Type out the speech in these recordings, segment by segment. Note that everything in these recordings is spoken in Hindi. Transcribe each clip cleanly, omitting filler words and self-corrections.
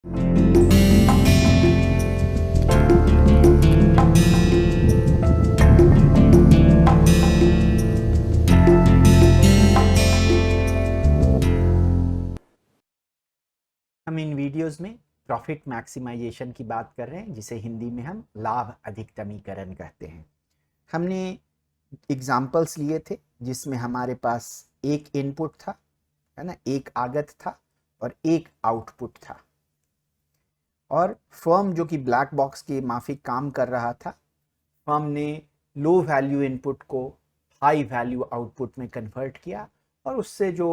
हम इन वीडियोस में प्रॉफिट मैक्सिमाइजेशन की बात कर रहे हैं, जिसे हिंदी में हम लाभ अधिकतमीकरण कहते हैं। हमने एग्जाम्पल्स लिए थे जिसमें हमारे पास एक इनपुट था, है ना, एक आगत था और एक आउटपुट था, और फर्म जो कि ब्लैक बॉक्स के माफिक काम कर रहा था, फर्म ने लो वैल्यू इनपुट को हाई वैल्यू आउटपुट में कन्वर्ट किया और उससे जो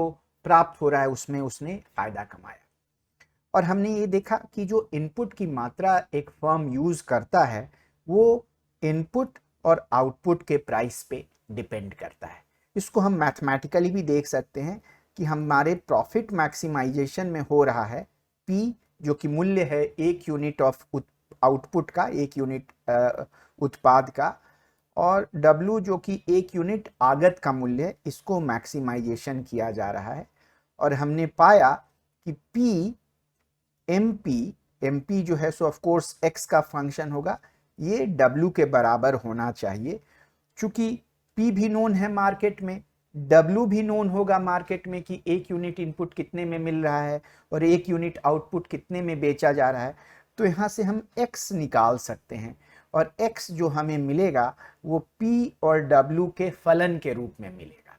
प्राप्त हो रहा है उसमें उसने फायदा कमाया। और हमने ये देखा कि जो इनपुट की मात्रा एक फर्म यूज करता है वो इनपुट और आउटपुट के प्राइस पे डिपेंड करता है। इसको हम मैथमेटिकली भी देख सकते हैं कि हमारे प्रॉफिट मैक्सिमाइजेशन में हो रहा है P, जो कि मूल्य है एक यूनिट ऑफ आउटपुट का, एक यूनिट उत्पाद का, और W जो कि एक यूनिट आगत का मूल्य है, इसको मैक्सिमाइजेशन किया जा रहा है। और हमने पाया कि P MP जो है सो ऑफ कोर्स x का फंक्शन होगा, ये W के बराबर होना चाहिए। चूंकि P भी नोन है मार्केट में, W भी नोन होगा मार्केट में कि एक यूनिट इनपुट कितने में मिल रहा है और एक यूनिट आउटपुट कितने में बेचा जा रहा है। तो यहाँ से हम x निकाल सकते हैं और x जो हमें मिलेगा वो P और W के फलन के रूप में मिलेगा।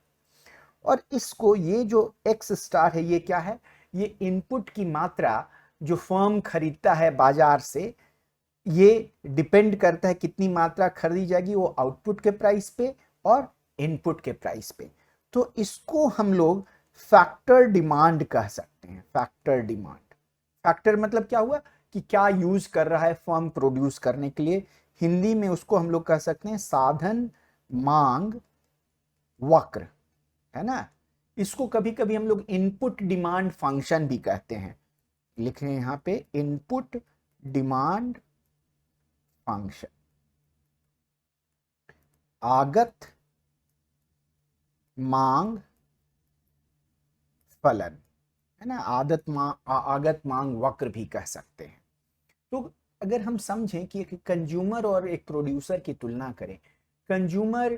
और इसको, ये जो x स्टार है, ये क्या है? ये इनपुट की मात्रा जो फर्म खरीदता है बाजार से, ये डिपेंड करता है कितनी मात्रा खरीदी जाएगी, वो आउटपुट के प्राइस पे और इनपुट के प्राइस पे। तो इसको हम लोग फैक्टर डिमांड कह सकते हैं। फैक्टर डिमांड, फैक्टर मतलब क्या हुआ कि क्या यूज कर रहा है फर्म प्रोड्यूस करने के लिए। हिंदी में उसको हम लोग कह सकते हैं साधन मांग वक्र, है ना। इसको कभी कभी हम लोग इनपुट डिमांड फंक्शन भी कहते हैं। लिख रहे हैं यहाँ पे इनपुट डिमांड फंक्शन, आगत मांग फलन, है ना, आगत मांग वक्र भी कह सकते हैं। तो अगर हम समझें कि एक कंज्यूमर और एक प्रोड्यूसर की तुलना करें, कंज्यूमर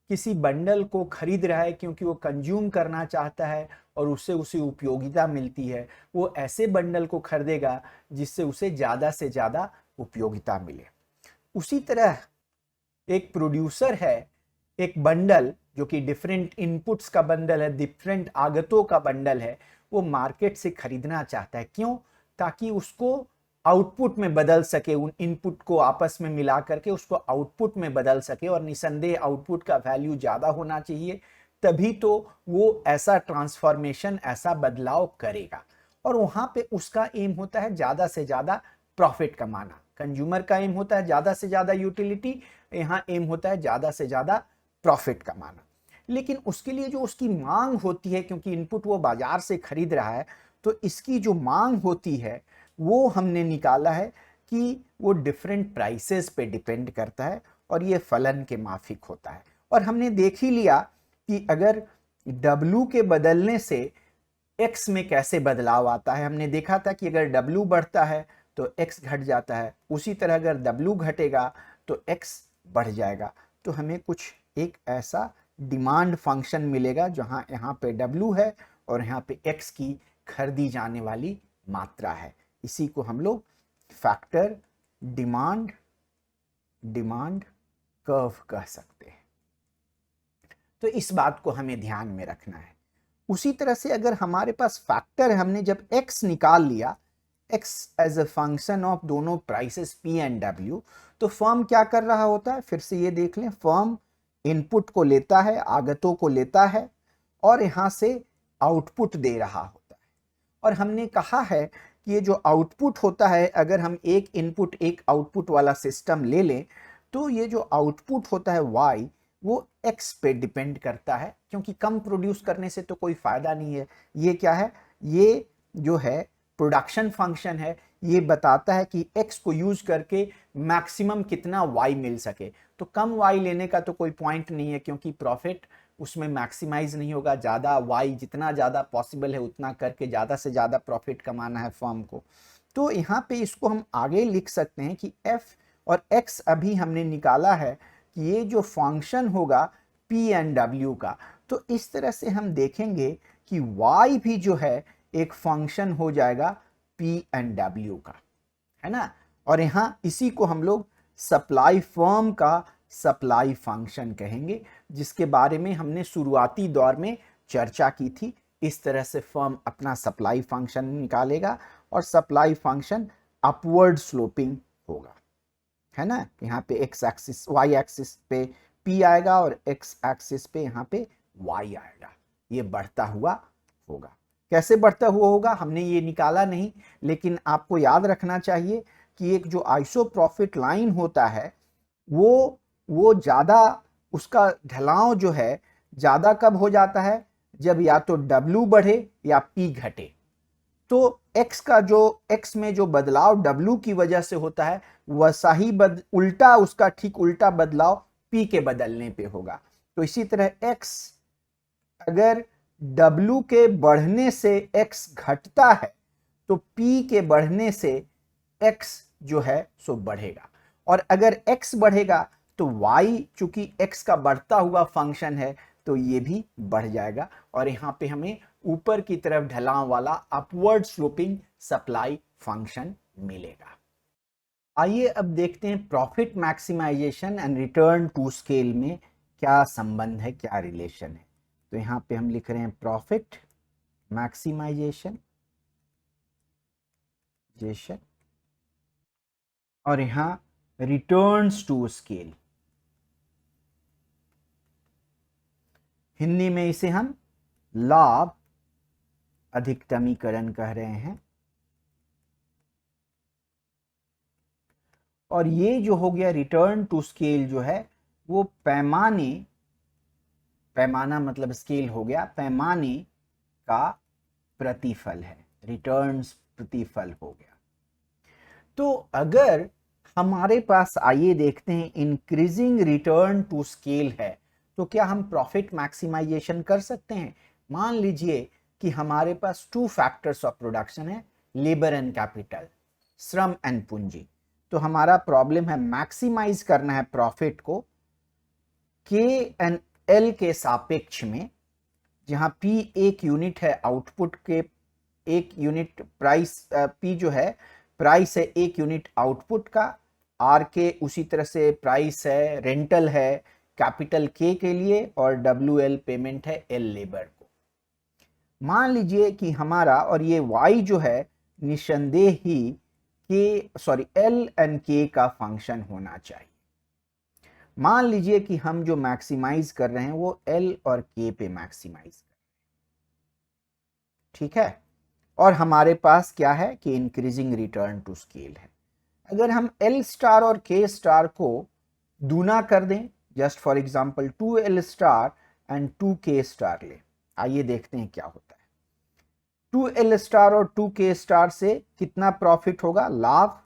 किसी बंडल को खरीद रहा है क्योंकि वो कंज्यूम करना चाहता है और उससे उसे उपयोगिता मिलती है। वो ऐसे बंडल को खरीदेगा जिससे उसे ज़्यादा से ज़्यादा उपयोगिता मिले। उसी तरह एक प्रोड्यूसर है, एक बंडल जो कि डिफरेंट इनपुट्स का बंडल है, डिफरेंट आगतों का बंडल है, वो मार्केट से खरीदना चाहता है। क्यों? ताकि उसको आउटपुट में बदल सके, उन इनपुट को आपस में मिला करके उसको आउटपुट में बदल सके, और निसंदेह आउटपुट का वैल्यू ज़्यादा होना चाहिए, तभी तो वो ऐसा ट्रांसफॉर्मेशन, ऐसा बदलाव करेगा। और वहाँ पे उसका एम होता है ज़्यादा से ज़्यादा प्रॉफिट कमाना। कंज्यूमर का एम होता है ज़्यादा से ज़्यादा यूटिलिटी, यहाँ एम होता है ज़्यादा से ज़्यादा प्रॉफिट कमाना। लेकिन उसके लिए जो उसकी मांग होती है, क्योंकि इनपुट वो बाजार से खरीद रहा है, तो इसकी जो मांग होती है वो हमने निकाला है कि वो डिफरेंट प्राइसेस पे डिपेंड करता है और ये फलन के माफिक होता है। और हमने देख ही लिया कि अगर W के बदलने से X में कैसे बदलाव आता है। हमने देखा था कि अगर W बढ़ता है तो X घट जाता है, उसी तरह अगर W घटेगा तो X बढ़ जाएगा। तो हमें कुछ एक ऐसा डिमांड फंक्शन मिलेगा जहां यहाँ पे W है और यहाँ पे X की खरीदी जाने वाली मात्रा है। इसी को हम लोग फैक्टर डिमांड कर्व कह सकते हैं। तो इस बात को हमें ध्यान में रखना है। उसी तरह से अगर हमारे पास फैक्टर है, हमने जब x निकाल लिया, x as a function of दोनों प्राइसेस P एंड W, तो फर्म क्या कर रहा होता है? फिर से ये देख लें, फर्म इनपुट को लेता है, आगतों को लेता है और यहां से आउटपुट दे रहा होता है। और हमने कहा है कि ये जो आउटपुट होता है, अगर हम एक इनपुट एक आउटपुट वाला सिस्टम ले लें, तो ये जो आउटपुट होता है y, वो x पे डिपेंड करता है, क्योंकि कम प्रोड्यूस करने से तो कोई फायदा नहीं है। ये क्या है? ये जो है प्रोडक्शन फंक्शन है, ये बताता है कि x को यूज करके मैक्सिमम कितना y मिल सके। तो कम y लेने का तो कोई पॉइंट नहीं है, क्योंकि प्रॉफिट उसमें मैक्सिमाइज नहीं होगा। ज़्यादा y, जितना ज़्यादा पॉसिबल है उतना करके ज़्यादा से ज़्यादा प्रॉफिट कमाना है फर्म को। तो तो यहाँ पे इसको हम आगे लिख सकते हैं कि f और x अभी हमने निकाला है कि ये जो फंक्शन होगा p एंड w का, तो इस तरह से हम देखेंगे कि y भी जो है एक फंक्शन हो जाएगा p एंड w का, है ना। और यहाँ इसी को हम लोग सप्लाई फर्म का सप्लाई फंक्शन कहेंगे, जिसके बारे में हमने शुरुआती दौर में चर्चा की थी। इस तरह से फर्म अपना सप्लाई फंक्शन निकालेगा और सप्लाई फंक्शन अपवर्ड स्लोपिंग होगा, है ना। यहाँ पे x एक्सिस y एक्सिस पे p आएगा और x एक्सिस पे यहाँ पे y आएगा। ये बढ़ता हुआ होगा। कैसे बढ़ता हुआ होगा हमने ये निकाला नहीं, लेकिन आपको याद रखना चाहिए कि एक जो आइसोप्रोफिट लाइन होता है वो ज़्यादा, उसका ढलाव जो है ज़्यादा कब हो जाता है, जब या तो W बढ़े या P घटे। तो x का जो x में जो बदलाव W की वजह से होता है वैसा ही उल्टा, उसका ठीक उल्टा बदलाव P के बदलने पे होगा। तो इसी तरह x अगर W के बढ़ने से x घटता है तो P के बढ़ने से x जो है सो बढ़ेगा, और अगर x बढ़ेगा तो y चूंकि x का बढ़ता हुआ फंक्शन है तो ये भी बढ़ जाएगा, और यहाँ पे हमें ऊपर की तरफ ढलाव वाला अपवर्ड स्लोपिंग सप्लाई फंक्शन मिलेगा। आइए अब देखते हैं profit maximisation and return to scale में क्या संबंध है, क्या रिलेशन है। तो यहाँ पे हम लिख रहे हैं प्रॉफिट मैक्सिमाइजेशन और यहाँ रिटर्न्स टू स्केल, हिंदी में इसे हम लाभ अधिकतमीकरण कह रहे हैं। और ये जो हो गया रिटर्न टू स्केल जो है वो पैमाना मतलब स्केल हो गया, पैमाने का प्रतिफल है, रिटर्न्स प्रतिफल हो गया। तो अगर हमारे पास, आइए देखते हैं, इंक्रीजिंग रिटर्न टू स्केल है तो क्या हम प्रॉफिट मैक्सिमाइजेशन कर सकते हैं। मान लीजिए कि हमारे पास 2 फैक्टर्स ऑफ प्रोडक्शन है, लेबर एंड कैपिटल, श्रम एंड पूंजी। तो हमारा प्रॉब्लम है मैक्सिमाइज करना है प्रॉफिट को के एंड एल के सापेक्ष में, जहां P एक यूनिट है आउटपुट के, एक यूनिट प्राइस, P जो है प्राइस है एक यूनिट आउटपुट का, R के उसी तरह से प्राइस है, रेंटल है कैपिटल K के लिए, और WL पेमेंट है L लेबर को। मान लीजिए कि हमारा, और ये Y जो है निसंदेह ही L एंड K का फंक्शन होना चाहिए। मान लीजिए कि हम जो मैक्सिमाइज कर रहे हैं वो L और K पे मैक्सिमाइज कर रहे हैं, ठीक है। और हमारे पास क्या है कि इंक्रीजिंग रिटर्न टू स्केल है। अगर हम L स्टार और K स्टार को दूना कर दें, just for example 2L star and 2K star ले, आइए देखते हैं क्या होता है। 2L स्टार और 2K स्टार से कितना प्रॉफिट होगा, लाभ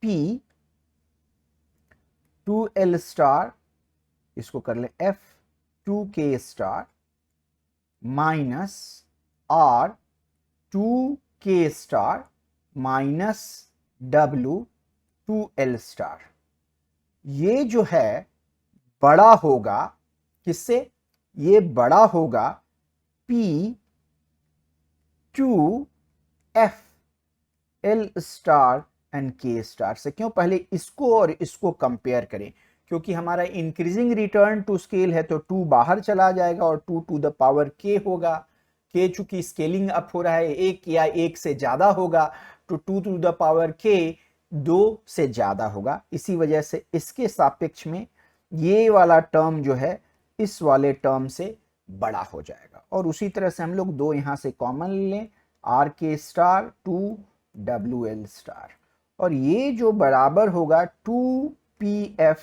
P 2L स्टार, इसको कर ले F 2K star minus R 2K star minus W 2L star. ये जो है बड़ा होगा किससे, ये बड़ा होगा P 2F L star and K star से। क्यों, पहले इसको और इसको कंपेयर करें, क्योंकि हमारा इंक्रीजिंग रिटर्न टू स्केल है तो 2 बाहर चला जाएगा और 2 टू द पावर K होगा। K चूंकि स्केलिंग अप हो रहा है, 1 या 1 से ज्यादा होगा, तो 2 टू द पावर K 2 से ज्यादा होगा। इसी वजह से इसके सापेक्ष में ये वाला टर्म जो है इस वाले टर्म से बड़ा हो जाएगा। और उसी तरह से हम लोग 2 यहां से कॉमन लें, RK स्टार 2WL स्टार, और ये जो बराबर होगा 2PF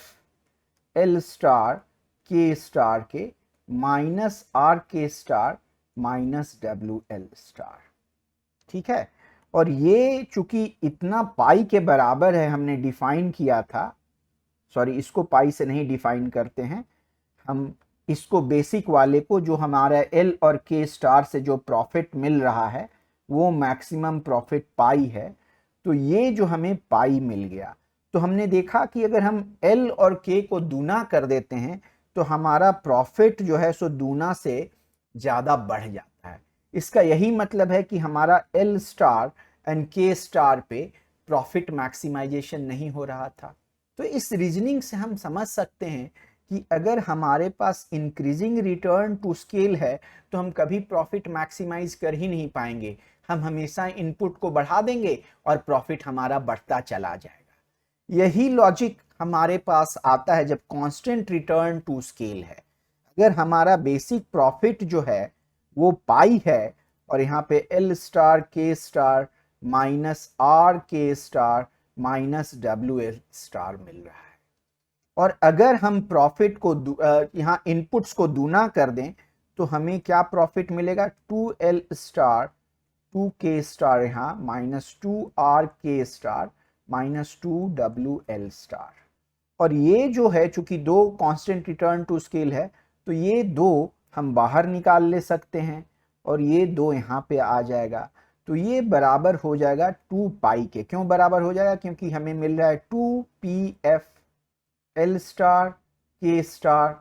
L star K star के minus RK star minus WL star, ठीक है। और ये चूंकि इतना पाई के बराबर है, हमने डिफाइन किया था, सॉरी इसको पाई से नहीं डिफाइन करते हैं हम, इसको बेसिक वाले को, जो हमारा L और K स्टार से जो प्रॉफिट मिल रहा है वो मैक्सिमम प्रॉफिट पाई है। तो ये जो हमें पाई मिल गया। तो हमने देखा कि अगर हम एल और के को दूना कर देते हैं तो हमारा प्रॉफिट जो है सो दूना से ज़्यादा बढ़ जाता है। इसका यही मतलब है कि हमारा एल स्टार एंड के स्टार पे प्रॉफिट मैक्सिमाइजेशन नहीं हो रहा था। तो इस रीजनिंग से हम समझ सकते हैं कि अगर हमारे पास इंक्रीजिंग रिटर्न टू स्केल है तो हम कभी प्रॉफिट मैक्सिमाइज कर ही नहीं पाएंगे। हम हमेशा इनपुट को बढ़ा देंगे और प्रॉफिट हमारा बढ़ता चला जाएगा। यही लॉजिक हमारे पास आता है जब कांस्टेंट रिटर्न टू स्केल है। अगर हमारा बेसिक प्रॉफिट जो है वो पाई है और यहाँ पे L star K star minus R K star minus W L star मिल रहा है, और अगर हम प्रॉफिट को यहाँ इनपुट्स को दूना कर दें तो हमें क्या प्रॉफिट मिलेगा, 2L स्टार 2K स्टार यहाँ minus 2RK star minus 2WL star. और ये जो है चूंकि दो कांस्टेंट रिटर्न टू स्केल है तो ये दो हम बाहर निकाल ले सकते हैं और ये दो यहाँ पे आ जाएगा। तो ये बराबर हो जाएगा 2 पाई के। क्यों बराबर हो जाएगा, क्योंकि हमें मिल रहा है 2PF L star K star,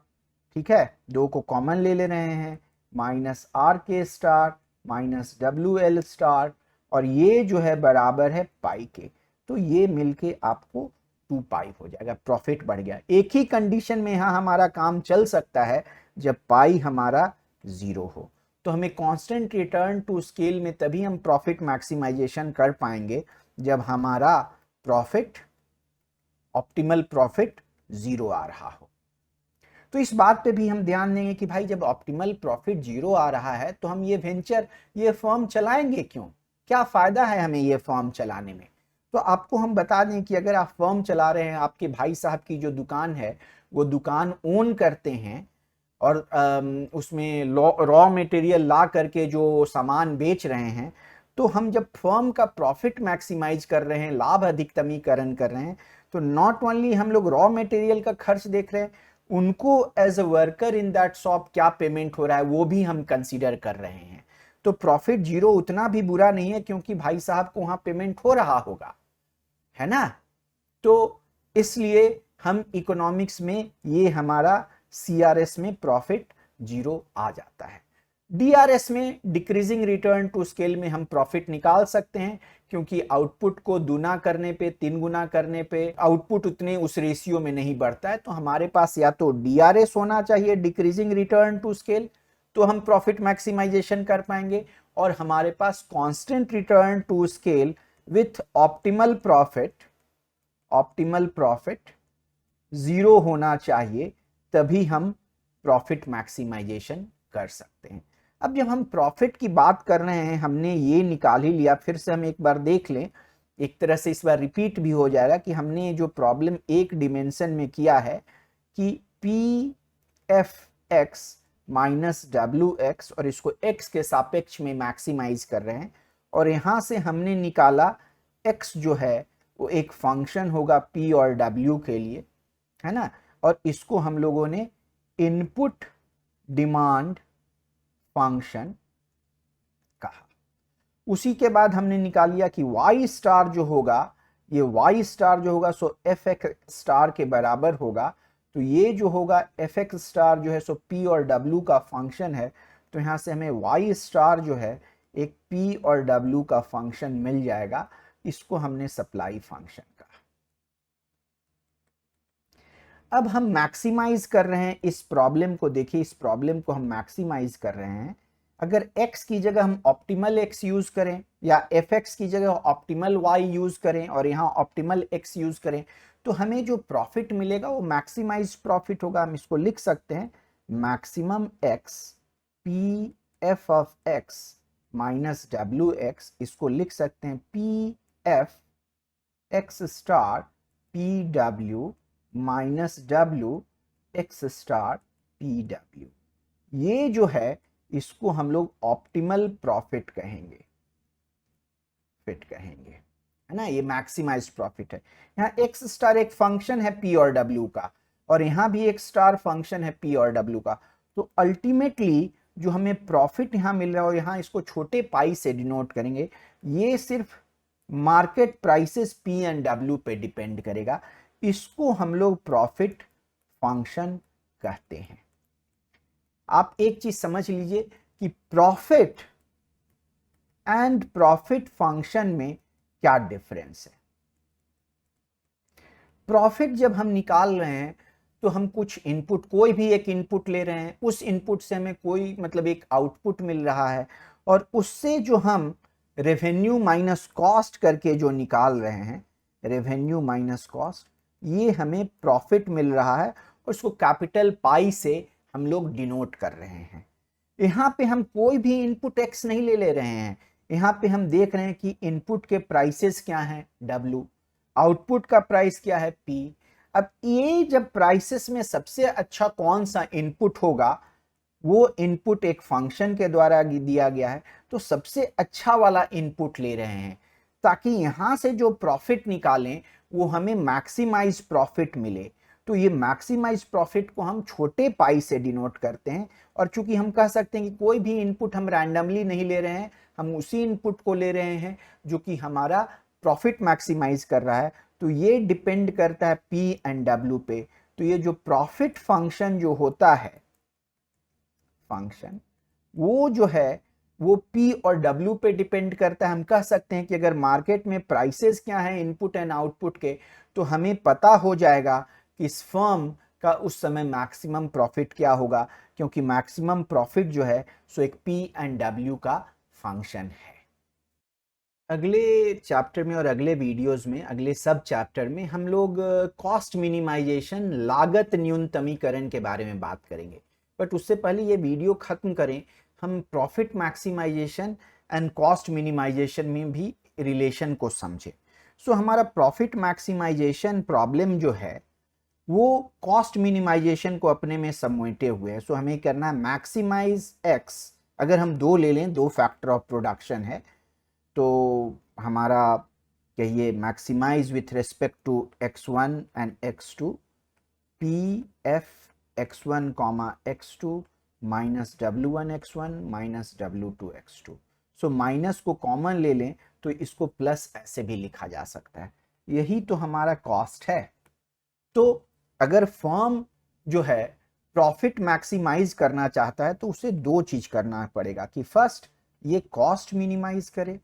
ठीक है, दो को कॉमन ले रहे हैं, minus R K star minus W L star, और ये जो है बराबर है पाई के। तो ये मिलके आपको 2 पाई हो जाएगा, प्रॉफिट बढ़ गया। एक ही कंडीशन में यहाँ हमारा काम चल सकता है जब पाई हमारा 0 हो। तो हमें कांस्टेंट रिटर्न टू स्केल में तभी हम प्रॉफिट मैक्सिमाइजेशन कर पाएंगे जब हमारा प्रॉफिट ऑप्टिमल प्रॉफिट 0 आ रहा हो। तो इस बात पे भी हम ध्यान देंगे कि भाई जब ऑप्टिमल प्रॉफिट 0 आ रहा है तो हम ये वेंचर, ये फर्म चलाएंगे क्यों, क्या फायदा है हमें ये फर्म चलाने में। तो आपको हम बता दें कि अगर आप फर्म चला रहे हैं, आपके भाई साहब की जो दुकान है वो दुकान ओन करते हैं और उसमें रॉ मटेरियल ला करके जो सामान बेच रहे हैं, तो हम जब फर्म का प्रॉफिट मैक्सिमाइज कर रहे हैं, लाभ अधिकतमीकरण कर रहे हैं, तो नॉट ओनली हम लोग रॉ मटेरियल का खर्च देख रहे हैं, उनको as a worker in that shop क्या पेमेंट हो रहा है वो भी हम कंसीडर कर रहे हैं। तो प्रॉफिट 0 उतना भी बुरा नहीं है क्योंकि भाई साहब को वहां पेमेंट हो रहा होगा, है ना। तो इसलिए हम इकोनॉमिक्स में ये हमारा CRS में प्रॉफिट 0 आ जाता है। DRS में डिक्रीजिंग रिटर्न टू स्केल में हम प्रॉफिट निकाल सकते हैं क्योंकि आउटपुट को दूना करने पे, 3 गुना करने पे आउटपुट उतने उस रेशियो में नहीं बढ़ता है। तो हमारे पास या तो DRS होना चाहिए, डिक्रीजिंग रिटर्न टू स्केल, तो हम प्रॉफिट मैक्सिमाइजेशन कर पाएंगे, और हमारे पास constant return to scale with optimal profit 0 होना चाहिए, तभी हम प्रॉफिट मैक्सिमाइजेशन कर सकते हैं। अब जब हम प्रॉफिट की बात कर रहे हैं, हमने ये निकाल ही लिया, फिर से हम एक बार देख लें, एक तरह से इस बार रिपीट भी हो जाएगा कि हमने जो प्रॉब्लम एक डिमेंशन में किया है कि P F x minus W x, और इसको एक्स के सापेक्ष में मैक्सिमाइज कर रहे हैं, और यहां से हमने निकाला एक्स जो है वो एक फंक्शन होगा पी और डब्ल्यू के लिए, है ना, और इसको हम लोगों ने इनपुट डिमांड फंक्शन कहा। उसी के बाद हमने निकाल लिया कि y स्टार जो होगा, ये y स्टार जो होगा सो एफ एक्स स्टार के बराबर होगा। तो ये जो होगा एफ एक्स स्टार जो है सो p और w का फंक्शन है, तो यहां से हमें y स्टार जो है एक p और w का फंक्शन मिल जाएगा। इसको हमने सप्लाई फंक्शन कहा। अब हम मैक्सिमाइज कर रहे हैं इस प्रॉब्लम को, देखिए इस प्रॉब्लम को हम मैक्सिमाइज कर रहे हैं। अगर x की जगह हम ऑप्टिमल x यूज करें या fx की जगह ऑप्टिमल y यूज करें और यहाँ ऑप्टिमल x यूज करें, तो हमें जो प्रॉफिट मिलेगा वो मैक्सिमाइज प्रॉफिट होगा। हम इसको लिख सकते हैं maximum x p f of x minus W x, इसको लिख सकते हैं p f x star p w minus W x star P W. ये जो है इसको हम लोग ऑप्टिमल प्रॉफिट कहेंगे, है ना, ये मैक्सिमाइज प्रॉफिट है। यहाँ एक्स स्टार एक फंक्शन है पी और डब्ल्यू का, और यहाँ भी एक स्टार फंक्शन है पी और डब्ल्यू का। तो अल्टीमेटली जो हमें प्रॉफिट यहाँ मिल रहा है, और यहाँ इसको छोटे पाई से डिनोट करेंगे, ये सिर्फ market prices P and W पे डिपेंड करेगा। इसको हम लोग प्रॉफिट फंक्शन कहते हैं। आप एक चीज समझ लीजिए कि प्रॉफिट एंड प्रॉफिट फंक्शन में क्या डिफरेंस है। प्रॉफिट जब हम निकाल रहे हैं तो हम कुछ इनपुट, कोई भी एक इनपुट ले रहे हैं, उस इनपुट से हमें कोई मतलब एक आउटपुट मिल रहा है, और उससे जो हम रेवेन्यू माइनस कॉस्ट करके जो निकाल रहे हैं, रेवेन्यू माइनस कॉस्ट, ये हमें प्रॉफिट मिल रहा है, और उसको कैपिटल पाई से हम लोग डिनोट कर रहे हैं। यहाँ पे हम कोई भी इनपुट एक्स नहीं ले रहे हैं, यहाँ पे हम देख रहे हैं कि इनपुट के प्राइसेस क्या हैं, डब्ल्यू, आउटपुट का प्राइस क्या है, पी। अब ये जब प्राइसेस में सबसे अच्छा कौन सा इनपुट होगा, वो इनपुट एक फंक्शन के द्वारा दिया गया है, तो सबसे अच्छा वाला इनपुट ले रहे हैं, ताकि यहां से जो प्रॉफिट निकालें वो हमें मैक्सिमाइज प्रॉफिट मिले। तो ये मैक्सिमाइज प्रॉफिट को हम छोटे पाई से डिनोट करते हैं, और चूंकि हम कह सकते हैं कि कोई भी इनपुट हम रैंडमली नहीं ले रहे हैं, हम उसी इनपुट को ले रहे हैं जो कि हमारा प्रॉफिट मैक्सिमाइज कर रहा है, तो ये डिपेंड करता है पी एंड डब्ल्यू पे। तो ये जो प्रॉफिट फंक्शन जो होता है, फंक्शन वो जो है वो पी और डब्ल्यू पे डिपेंड करता है। हम कह सकते हैं कि अगर मार्केट में प्राइसेस क्या है इनपुट एंड आउटपुट के, तो हमें पता हो जाएगा कि इस फर्म का उस समय मैक्सिमम प्रॉफिट क्या होगा, क्योंकि मैक्सिमम प्रॉफिट जो है सो एक पी एंड डब्ल्यू का फंक्शन है। अगले चैप्टर में और अगले वीडियोस में, अगले सब चैप्टर में हम लोग कॉस्ट मिनिमाइजेशन, लागत न्यूनतमीकरण के बारे में बात करेंगे। बट उससे पहले ये वीडियो खत्म करें, हम profit maximisation and cost minimisation में भी रिलेशन को समझें। सो हमारा प्रॉफिट मैक्सिमाइजेशन प्रॉब्लम जो है वो कॉस्ट मिनिमाइजेशन को अपने में समेटे हुए है। सो हमें करना है मैक्सिमाइज एक्स। अगर हम दो ले लें, दो फैक्टर ऑफ प्रोडक्शन है, तो हमारा कहिए maximise with respect to x1 and x2, P F x1 x2 minus w1 x1 minus w2 x2। So minus को कॉमन ले लें तो इसको प्लस ऐसे भी लिखा जा सकता है। यही तो हमारा कॉस्ट है। तो अगर फर्म जो है प्रॉफिट मैक्सिमाइज करना चाहता है तो उसे दो चीज करना पड़ेगा कि फर्स्ट ये कॉस्ट मिनिमाइज करे,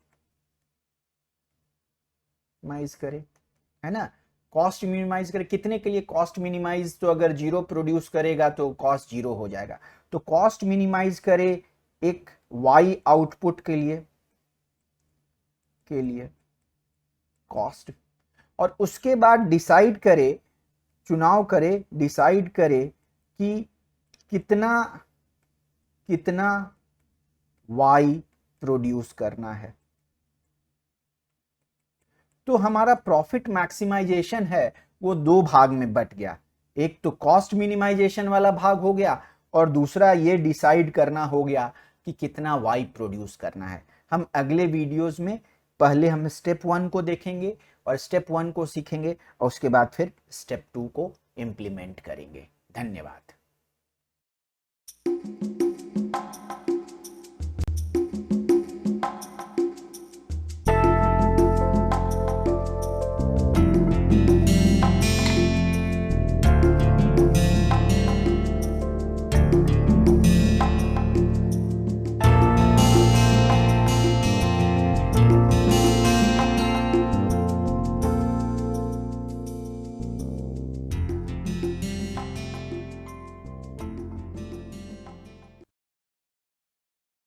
है ना, कॉस्ट मिनिमाइज करे। कितने के लिए कॉस्ट मिनिमाइज? तो अगर जीरो प्रोड्यूस करेगा तो कॉस्ट जीरो हो जाएगा। तो कॉस्ट मिनिमाइज करे एक वाई आउटपुट के लिए कॉस्ट, और उसके बाद डिसाइड करे, चुनाव करे, डिसाइड करे कि कितना वाई प्रोड्यूस करना है। तो हमारा प्रॉफिट मैक्सिमाइजेशन है वो दो भाग में बट गया। एक तो कॉस्ट मिनिमाइजेशन वाला भाग हो गया, और दूसरा ये डिसाइड करना हो गया कि कितना वाई प्रोड्यूस करना है। हम अगले वीडियोस में पहले हम स्टेप 1 को देखेंगे और स्टेप 1 को सीखेंगे, और उसके बाद फिर स्टेप 2 को इम्प्लीमेंट करेंगे। धन्यवाद।